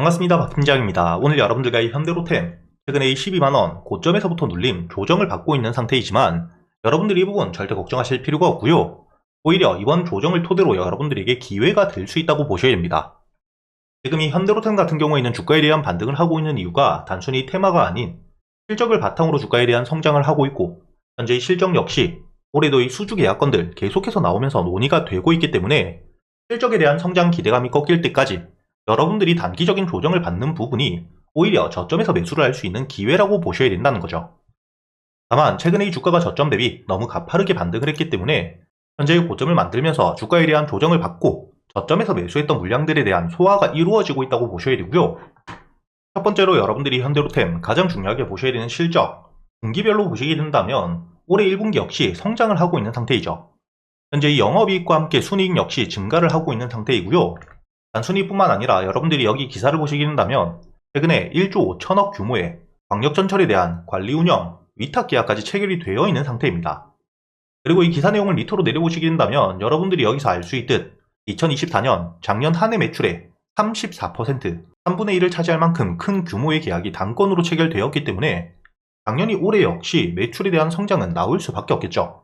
반갑습니다. 박 팀장입니다. 오늘 여러분들과 이 현대로템 최근에 이 12만원 고점에서부터 눌림 조정을 받고 있는 상태이지만 여러분들이 이 부분 절대 걱정하실 필요가 없고요. 오히려 이번 조정을 토대로 여러분들에게 기회가 될 수 있다고 보셔야 됩니다. 지금 이 현대로템 같은 경우에는 주가에 대한 반등을 하고 있는 이유가 단순히 테마가 아닌 실적을 바탕으로 주가에 대한 성장을 하고 있고, 현재 이 실적 역시 올해도 이 수주 계약건들 계속해서 나오면서 논의가 되고 있기 때문에 실적에 대한 성장 기대감이 꺾일 때까지 여러분들이 단기적인 조정을 받는 부분이 오히려 저점에서 매수를 할 수 있는 기회라고 보셔야 된다는 거죠. 다만 최근에 이 주가가 저점 대비 너무 가파르게 반등을 했기 때문에 현재의 고점을 만들면서 주가에 대한 조정을 받고 저점에서 매수했던 물량들에 대한 소화가 이루어지고 있다고 보셔야 되고요. 첫 번째로 여러분들이 현대로템 가장 중요하게 보셔야 되는 실적, 분기별로 보시게 된다면 올해 1분기 역시 성장을 하고 있는 상태이죠. 현재 이 영업이익과 함께 순이익 역시 증가를 하고 있는 상태이고요. 단순히뿐만 아니라 여러분들이 여기 기사를 보시게 된다면 최근에 1조 5천억 규모의 광역전철에 대한 관리 운영, 위탁 계약까지 체결이 되어 있는 상태입니다. 그리고 이 기사 내용을 밑으로 내려보시게 된다면 여러분들이 여기서 알 수 있듯 2024년 작년 한 해 매출의 34%, 3분의 1을 차지할 만큼 큰 규모의 계약이 단건으로 체결되었기 때문에 당연히 올해 역시 매출에 대한 성장은 나올 수밖에 없겠죠.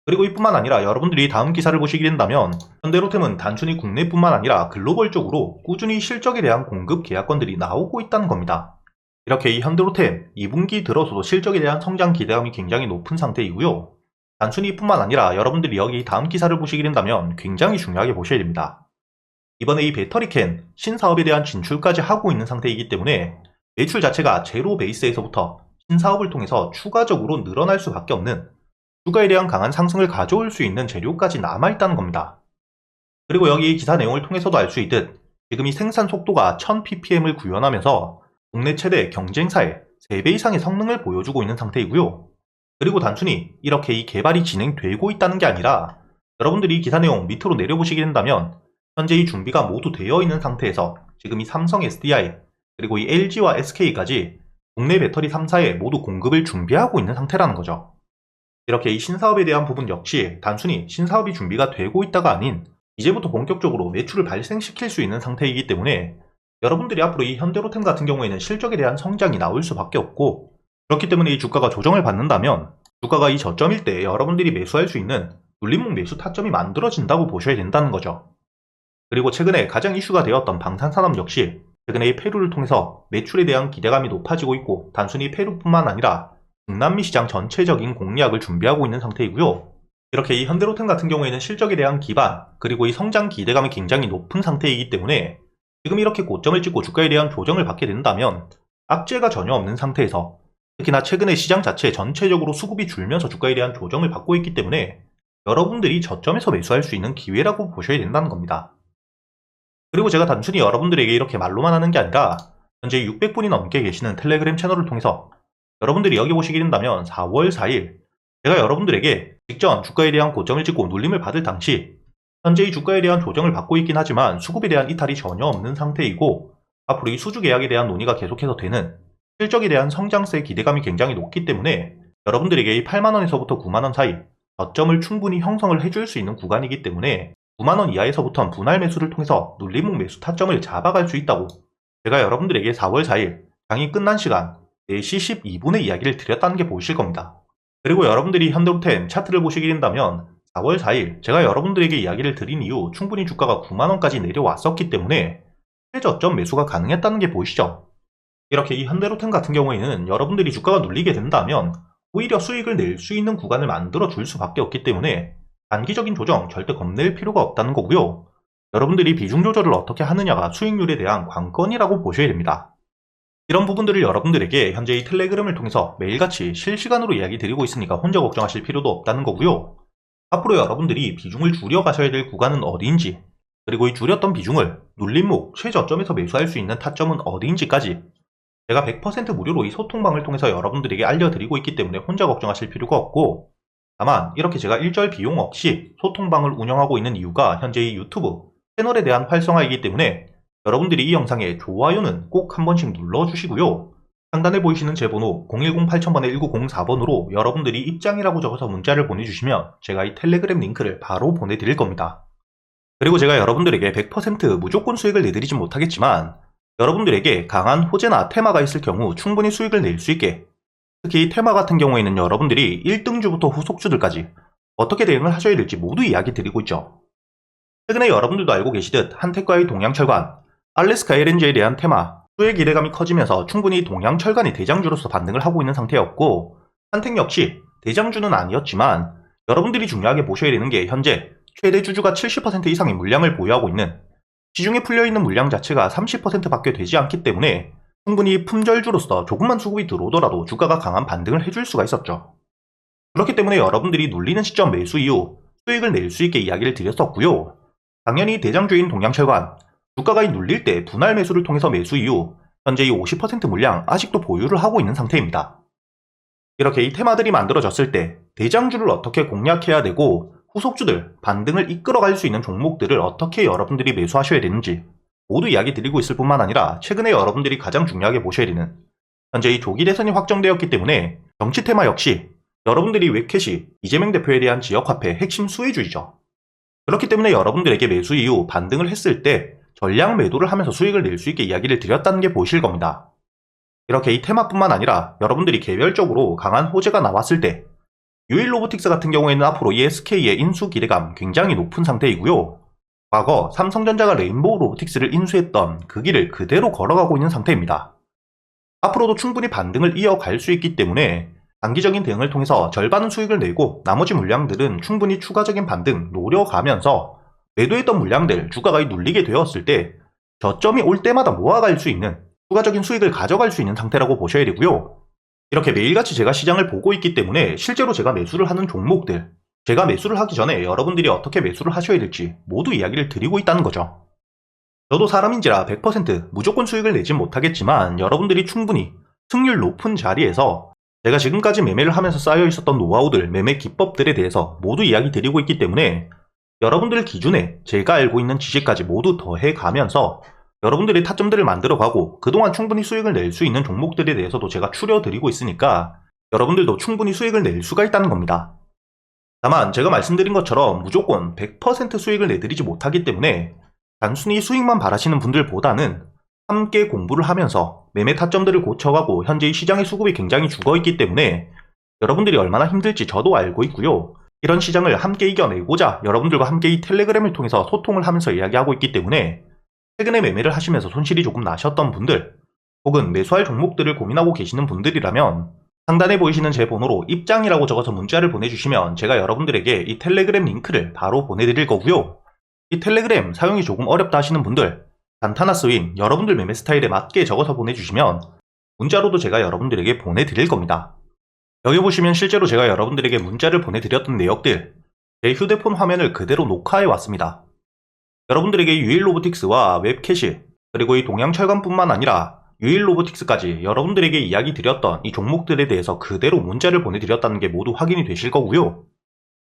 그리고 이뿐만 아니라 여러분들이 다음 기사를 보시게 된다면 현대로템은 단순히 국내뿐만 아니라 글로벌적으로 꾸준히 실적에 대한 공급 계약건들이 나오고 있다는 겁니다. 이렇게 이 현대로템 2분기 들어서도 실적에 대한 성장 기대감이 굉장히 높은 상태이고요. 단순히 이뿐만 아니라 여러분들이 여기 다음 기사를 보시게 된다면 굉장히 중요하게 보셔야 됩니다. 이번에 이 배터리캔 신사업에 대한 진출까지 하고 있는 상태이기 때문에 매출 자체가 제로 베이스에서부터 신사업을 통해서 추가적으로 늘어날 수밖에 없는, 주가에 대한 강한 상승을 가져올 수 있는 재료까지 남아있다는 겁니다. 그리고 여기 기사 내용을 통해서도 알 수 있듯 지금 이 생산 속도가 1000ppm을 구현하면서 국내 최대 경쟁사의 3배 이상의 성능을 보여주고 있는 상태이고요. 그리고 단순히 이렇게 이 개발이 진행되고 있다는 게 아니라 여러분들이 이 기사 내용 밑으로 내려보시게 된다면 현재 이 준비가 모두 되어 있는 상태에서 지금 이 삼성 SDI 그리고 이 LG와 SK까지 국내 배터리 3사에 모두 공급을 준비하고 있는 상태라는 거죠. 이렇게 이 신사업에 대한 부분 역시 단순히 신사업이 준비가 되고 있다가 아닌 이제부터 본격적으로 매출을 발생시킬 수 있는 상태이기 때문에 여러분들이 앞으로 이 현대로템 같은 경우에는 실적에 대한 성장이 나올 수밖에 없고, 그렇기 때문에 이 주가가 조정을 받는다면 주가가 이 저점일 때 여러분들이 매수할 수 있는 눌림목 매수 타점이 만들어진다고 보셔야 된다는 거죠. 그리고 최근에 가장 이슈가 되었던 방산산업 역시 최근에 이 페루를 통해서 매출에 대한 기대감이 높아지고 있고, 단순히 페루뿐만 아니라 중남미 시장 전체적인 공략을 준비하고 있는 상태이고요. 이렇게 이 현대로템 같은 경우에는 실적에 대한 기반 그리고 이 성장 기대감이 굉장히 높은 상태이기 때문에 지금 이렇게 고점을 찍고 주가에 대한 조정을 받게 된다면 악재가 전혀 없는 상태에서, 특히나 최근에 시장 자체 전체적으로 수급이 줄면서 주가에 대한 조정을 받고 있기 때문에 여러분들이 저점에서 매수할 수 있는 기회라고 보셔야 된다는 겁니다. 그리고 제가 단순히 여러분들에게 이렇게 말로만 하는 게 아니라 현재 600분이 넘게 계시는 텔레그램 채널을 통해서 여러분들이 여기 보시게 된다면 4월 4일 제가 여러분들에게 직전 주가에 대한 고점을 찍고 눌림을 받을 당시 현재 이 주가에 대한 조정을 받고 있긴 하지만 수급에 대한 이탈이 전혀 없는 상태이고, 앞으로 이 수주 계약에 대한 논의가 계속해서 되는, 실적에 대한 성장세 기대감이 굉장히 높기 때문에 여러분들에게 이 8만원에서부터 9만원 사이 저점을 충분히 형성을 해줄 수 있는 구간이기 때문에 9만원 이하에서부터 분할 매수를 통해서 눌림목 매수 타점을 잡아갈 수 있다고 제가 여러분들에게 4월 4일 장이 끝난 시간 4시 12분의 이야기를 드렸다는 게 보이실 겁니다. 그리고 여러분들이 현대로템 차트를 보시게 된다면 4월 4일 제가 여러분들에게 이야기를 드린 이후 충분히 주가가 9만원까지 내려왔었기 때문에 최저점 매수가 가능했다는 게 보이시죠? 이렇게 이 현대로템 같은 경우에는 여러분들이 주가가 눌리게 된다면 오히려 수익을 낼 수 있는 구간을 만들어 줄 수밖에 없기 때문에 단기적인 조정 절대 겁낼 필요가 없다는 거고요. 여러분들이 비중 조절을 어떻게 하느냐가 수익률에 대한 관건이라고 보셔야 됩니다. 이런 부분들을 여러분들에게 현재 이 텔레그램을 통해서 매일같이 실시간으로 이야기 드리고 있으니까 혼자 걱정하실 필요도 없다는 거고요. 앞으로 여러분들이 비중을 줄여 가셔야 될 구간은 어디인지, 그리고 이 줄였던 비중을 눌림목 최저점에서 매수할 수 있는 타점은 어디인지까지 제가 100% 무료로 이 소통방을 통해서 여러분들에게 알려드리고 있기 때문에 혼자 걱정하실 필요가 없고, 다만 이렇게 제가 일절 비용 없이 소통방을 운영하고 있는 이유가 현재 이 유튜브 채널에 대한 활성화이기 때문에 여러분들이 이 영상에 좋아요는 꼭 한 번씩 눌러주시고요. 상단에 보이시는 제 번호 010-8000번에 1904번으로 여러분들이 입장이라고 적어서 문자를 보내주시면 제가 이 텔레그램 링크를 바로 보내드릴 겁니다. 그리고 제가 여러분들에게 100% 무조건 수익을 내드리진 못하겠지만 여러분들에게 강한 호재나 테마가 있을 경우 충분히 수익을 낼 수 있게, 특히 테마 같은 경우에는 여러분들이 1등주부터 후속주들까지 어떻게 대응을 하셔야 될지 모두 이야기 드리고 있죠. 최근에 여러분들도 알고 계시듯 한택과의 동양철관, 알래스카 LNG에 대한 테마, 수의 기대감이 커지면서 충분히 동양철관이 대장주로서 반등을 하고 있는 상태였고, 한택 역시 대장주는 아니었지만 여러분들이 중요하게 보셔야 되는 게 현재 최대 주주가 70% 이상의 물량을 보유하고 있는, 시중에 풀려있는 물량 자체가 30%밖에 되지 않기 때문에 충분히 품절주로서 조금만 수급이 들어오더라도 주가가 강한 반등을 해줄 수가 있었죠. 그렇기 때문에 여러분들이 눌리는 시점 매수 이후 수익을 낼 수 있게 이야기를 드렸었고요. 당연히 대장주인 동양철관, 주가가 눌릴 때 분할 매수를 통해서 매수 이후 현재 이 50% 물량 아직도 보유를 하고 있는 상태입니다. 이렇게 이 테마들이 만들어졌을 때 대장주를 어떻게 공략해야 되고 후속주들, 반등을 이끌어갈 수 있는 종목들을 어떻게 여러분들이 매수하셔야 되는지 모두 이야기 드리고 있을 뿐만 아니라, 최근에 여러분들이 가장 중요하게 보셔야 되는, 현재 이 조기 대선이 확정되었기 때문에 정치 테마 역시 여러분들이 웹캐시, 이재명 대표에 대한 지역화폐 핵심 수혜주이죠. 그렇기 때문에 여러분들에게 매수 이후 반등을 했을 때 전량 매도를 하면서 수익을 낼 수 있게 이야기를 드렸다는 게 보이실 겁니다. 이렇게 이 테마뿐만 아니라 여러분들이 개별적으로 강한 호재가 나왔을 때, 유일로보틱스 같은 경우에는 앞으로 ESK의 인수 기대감 굉장히 높은 상태이고요. 과거 삼성전자가 레인보우 로보틱스를 인수했던 그 길을 그대로 걸어가고 있는 상태입니다. 앞으로도 충분히 반등을 이어갈 수 있기 때문에 단기적인 대응을 통해서 절반은 수익을 내고 나머지 물량들은 충분히 추가적인 반등 노려가면서 매도했던 물량들 주가가 눌리게 되었을 때 저점이 올 때마다 모아갈 수 있는 추가적인 수익을 가져갈 수 있는 상태라고 보셔야 되고요. 이렇게 매일같이 제가 시장을 보고 있기 때문에 실제로 제가 매수를 하는 종목들, 제가 매수를 하기 전에 여러분들이 어떻게 매수를 하셔야 될지 모두 이야기를 드리고 있다는 거죠. 저도 사람인지라 100% 무조건 수익을 내진 못하겠지만 여러분들이 충분히 승률 높은 자리에서 제가 지금까지 매매를 하면서 쌓여 있었던 노하우들, 매매 기법들에 대해서 모두 이야기 드리고 있기 때문에 여러분들 기준에 제가 알고 있는 지식까지 모두 더해가면서 여러분들이 타점들을 만들어가고 그동안 충분히 수익을 낼 수 있는 종목들에 대해서도 제가 추려드리고 있으니까 여러분들도 충분히 수익을 낼 수가 있다는 겁니다. 다만 제가 말씀드린 것처럼 무조건 100% 수익을 내드리지 못하기 때문에 단순히 수익만 바라시는 분들보다는 함께 공부를 하면서 매매 타점들을 고쳐가고, 현재 이 시장의 수급이 굉장히 죽어있기 때문에 여러분들이 얼마나 힘들지 저도 알고 있고요. 이런 시장을 함께 이겨내고자 여러분들과 함께 이 텔레그램을 통해서 소통을 하면서 이야기하고 있기 때문에 최근에 매매를 하시면서 손실이 조금 나셨던 분들, 혹은 매수할 종목들을 고민하고 계시는 분들이라면 상단에 보이시는 제 번호로 입장이라고 적어서 문자를 보내주시면 제가 여러분들에게 이 텔레그램 링크를 바로 보내드릴 거고요. 이 텔레그램 사용이 조금 어렵다 하시는 분들, 단타나 스윙, 여러분들 매매 스타일에 맞게 적어서 보내주시면 문자로도 제가 여러분들에게 보내드릴 겁니다. 여기 보시면 실제로 제가 여러분들에게 문자를 보내드렸던 내역들, 제 휴대폰 화면을 그대로 녹화해 왔습니다. 여러분들에게 유일로보틱스와 웹캐시, 그리고 이 동양철관뿐만 아니라 유일로보틱스까지 여러분들에게 이야기 드렸던 이 종목들에 대해서 그대로 문자를 보내드렸다는 게 모두 확인이 되실 거고요.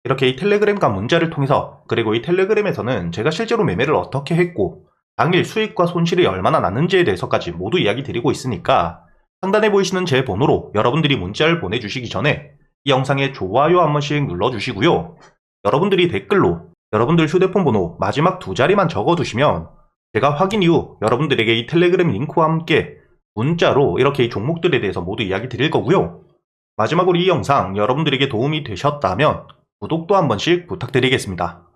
이렇게 이 텔레그램과 문자를 통해서, 그리고 이 텔레그램에서는 제가 실제로 매매를 어떻게 했고 당일 수익과 손실이 얼마나 났는지에 대해서까지 모두 이야기 드리고 있으니까 상단에 보이시는 제 번호로 여러분들이 문자를 보내주시기 전에 이 영상에 좋아요 한 번씩 눌러주시고요. 여러분들이 댓글로 여러분들 휴대폰 번호 마지막 2자리만 적어두시면 제가 확인 이후 여러분들에게 이 텔레그램 링크와 함께 문자로 이렇게 이 종목들에 대해서 모두 이야기 드릴 거고요. 마지막으로 이 영상 여러분들에게 도움이 되셨다면 구독도 한 번씩 부탁드리겠습니다.